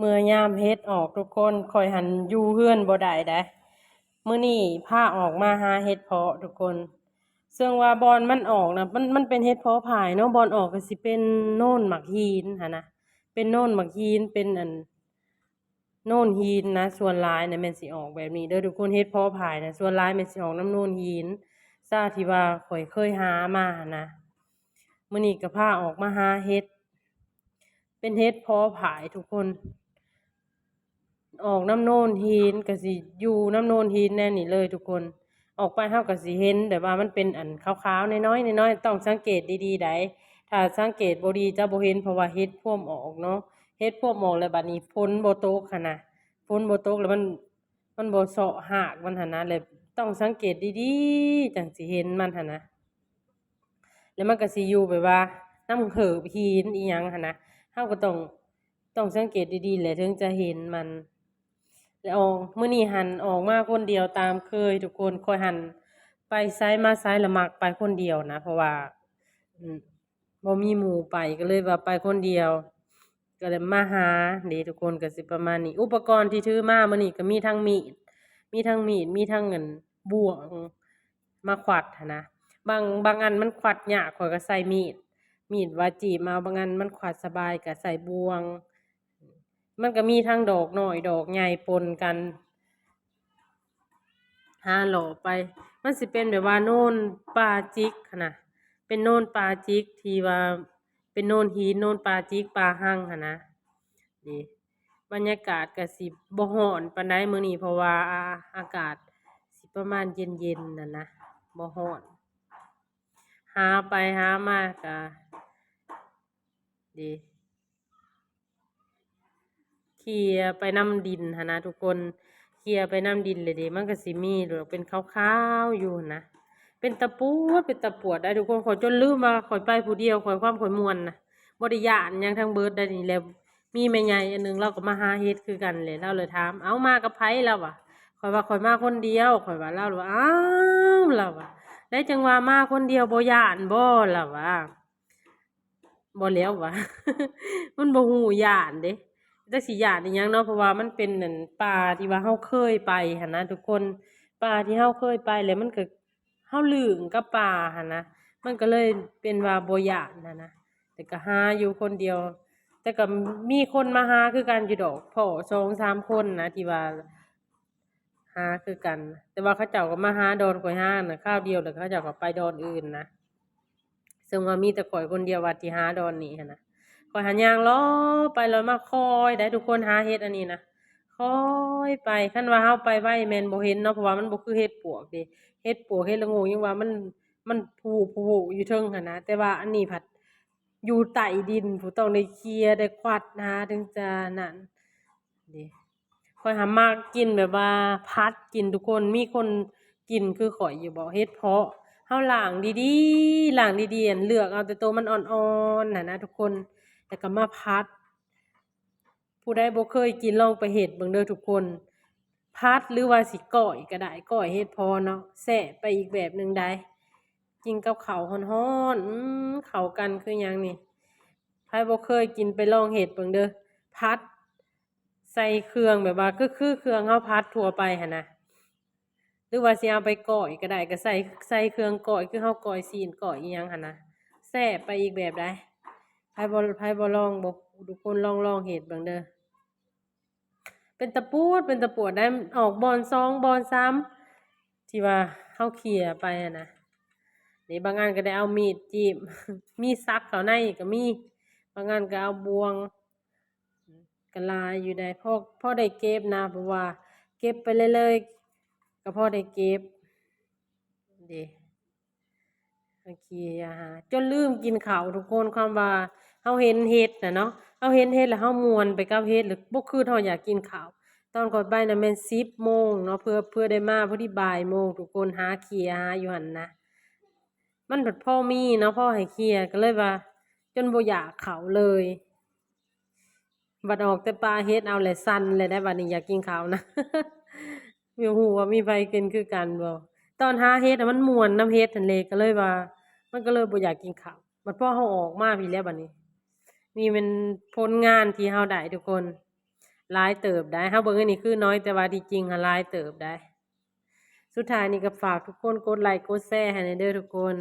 เมื่อยามเฮ็ดออกทุกคนคอยหันอยู่เฮือนบ่ได้เด้มื้อนี้พาออกมาหาเฮ็ดเพาะทุกคนซึ่งว่าบอนมันออกนะมันเป็นเฮ็ดเพาะผายเนาะบอนออกก็สิเป็นโน่นหมักฮีนหั่นนะเป็นโน่นหมักฮีนเป็นโน่นฮีนนะส่วนหลายเนี่ยแม่นสิออกแบบนี้เด้อทุกคนเฮ็ดเพาะผายนะส่วนหลายแม่นสิออกน้ำโน่นฮีนซาที่ว่าข่อยเคยหามาหั่นนะมื้อนี้ก็พาออกมาหาเฮ็ดเป็นเฮ็ดเพาะผายทุกคน ออกน้ำโน่นหินก็สิอยู่น้ำโน่นหินแน่นี่เลยทุกคนออกไปเฮาก็สิเห็นแบบว่ามันเป็นอันขาวๆน้อยๆน้อยๆต้องสังเกตดีๆได้ถ้าสังเกตบ่ดีจะบ่เห็นเพราะว่าเฮ็ดพ่วมออกเนาะเฮ็ดพ่วมออกแล้วบัดนี้ฝนบ่ตกหันน่ะฝนบ่ตกแล้วมันบ่เซาะหากมันหั่นนะเลยต้องสังเกตดีๆจังสิเห็นมันหั่นนะแล้วมันก็สิอยู่แบบว่าน้ำเหิบหินอีหยังหั่นนะเฮาก็ต้องสังเกตดีๆแหละถึงจะเห็นมัน แล้วมื้อนี้หันออกมาคนเดียวตามเคยทุกคนคอยหันไปไสมาไสละมักไปคนเดียวนะเพราะว่าอืมบ่มีหมู่ไปก็เลยว่าไปคนเดียวก็เลยมาหาเด้ทุกคนก็สิประมาณนี้อุปกรณ์ที่ถือมามื้อนี้ก็มีทั้งมีดมีทั้งเงินบ่วงมาขวัดหั้นนะบางอันมันขวัดยากข้อยก็ใส่มีดวาจีมาบางอันมันขวัดสบายก็ใส่บ่วง มันก็มีทั้งดอกน้อยดอกใหญ่ปนกันหาหล่อไป มันสิเป็นแบบว่าโน่นปลาจิกหั้นนะเป็นโน่นปลาจิกที่ว่าเป็นโน่นหินโน่นปลาจิกปลาหั่งหั้นนะนี่บรรยากาศก็สิบ่ร้อนปานใดมื้อนี้เพราะว่าอากาศสิประมาณเย็นๆน่ะนะบ่ร้อนหาไปหามาก็ดี เคลียร์ไปน้ำดินหั้นนะทุกคนเคลียร์ไปน้ำดินเลยเดิมันก็สิมีหรือเป็นขาวๆอยู่หั้นนะเป็นตะปวดได้ทุกคนขอยจนลืมว่าขอยไปผู้เดียวขอยความขอยม่วนนะบ่ได้ย้านหยังทั้งเบิดได้นี่แหล้วมีแม่ใหญ่อันหนึงเราก็มาหาเฮ็ดคือกันเลยเราเลยถามเอามากับไผแล้ววะข่อยว่าข่อยมาคนเดียวข่อยว่าเราเลยว่าอ้าวเราว่าได้จังว่ามาคนเดียวบ่ย้านบ่ล่ะว่าบ่แล้ววะมันบ่ฮู้ย้านเด้ จักสิย้านอิหยังเนาะเพราะว่ามันเป็นนั่นป่าที่ว่าเราเคยไปหั้นนะทุกคนป่าที่เราเคยไปแล้วมันก็เราลืมกับป่าหั้นนะมันก็เลยเป็นว่าบ่ย้านหั้นนะแต่ก็หาอยู่คนเดียวแต่ก็มีคนมาหาคือกันอยู่ดอกพ้อ2-3คนนะที่ว่าหาคือกันแต่ว่าเขาเจ้าก็มาหาดอนข้อยหาน่ะคราวเดียวแล้วเขาเจ้าก็ไปดอนอื่นนะซึ่งว่ามีแต่ข้อยคนเดียวว่าที่หาดอนนี้หั้นนะ ข้อยหันย่างเลาะไปเลาะมาคอยได้ทุกคนหาเฮ็ดอันนี้นะคอยไปคันว่าเราไปไวแม่นบ่เห็นเนาะเพราะว่ามันบ่คือเฮ็ดปวกเดะเฮ็ดปวกเฮ็ดละโงูยังว่ามันพูอยู่เทิงหั้นนะแต่ว่าอันนี้ผัดอยู่ใต้ดินผู้ต้องได้เคลียร์ได้กวาดหาถึงจะนั่นเด้ข้อยหามักกินแบบว่าผัดกินทุกคนมีคนกินคือข้อยอยู่บ่เฮ็ดเพาะเฮาล้างดีๆล้างดีๆอั่นเลือกเอาแต่ตัวมันอ่อนๆน่ะนะทุกคน แล้วก็มาพัดผู้ใดบ่เคยกินลองไปเฮ็ดเบิ่งเด้อทุกคนพัดหรือว่าสิก้อยก็ได้ก้อยเฮ็ดพอเนาะแซ่บไปอีกแบบหนึ่งได้กินกับข้าวร้อนๆเข้ากันคือหยังนี่ใครบ่เคยกินไปลองเฮ็ดเบิ่งเด้อพัดใส่เครื่องแบบว่าคือเครื่องเฮาพัดทั่วไปหันน่ะหรือว่าสิเอาไปก้อยก็ได้ก็ใส่เครื่องก้อยคือเฮาก้อยซีนก้อยอิหยังหันน่ะแซ่บไปอีกแบบได้ ไผบ่ลองบ่ทุกคนลองเฮ็ดเบิ่งเด้อเป็นตะปวดได้ออกบอน2บอน3ที่ว่าเฮาเขี่ยไปอะนะนี่บางอันก็ได้เอามีดจี้มมีซักเข้าในก็มีบางอันก็เอาบ่วงก็หลายอยู่ได้พอได้เก็บนะเพราะว่าเก็บไปเรื่อยๆก็พอได้เก็บเด้ โอเคจนลืมกินข้าวทุกคนความว่าเฮาเห็นเฮ็ดน่ะเนาะเฮาเห็นเฮ็ดแล้วเฮาม่วนไปกับเฮ็ดหรือบ่คือเฮาอยากกินข้าวตอนก่อนไปน่ะแม่น10 โมงเนาะเพื่อได้มาพอดีบ่ายโมงทุกคนหาเขียหาอยู่หั่นนะมันเบิดพอมีเนาะพอให้เคลียร์ก็เลยว่าจนบ่อยากข้าวเลยบัดออกแต่ป่าเฮ็ดเอาแหละสั่นเลยได้บัดนี้อยากกินข้าวนะบ่ฮู้ว่ามีไผกินคือกันบ่ตอนหาเฮ็ดอะมันม่วนนำเฮ็ดนั่นแหละก็เลยว่ามันก็เลยบ่อยากกินข้าวบัดพอเราออกมาพี่แหล้วบัดนี้นี่เป็นผลงานที่เราได้ทุกคน หลายเติบได้เฮาเบิ่งอันนี้คือน้อยแต่ว่าที่จริงหลายเติบได้สุดท้ายนี่ก็ฝากทุกคนกดไลค์กดแชร์ให้หน่อยเด้อทุกคน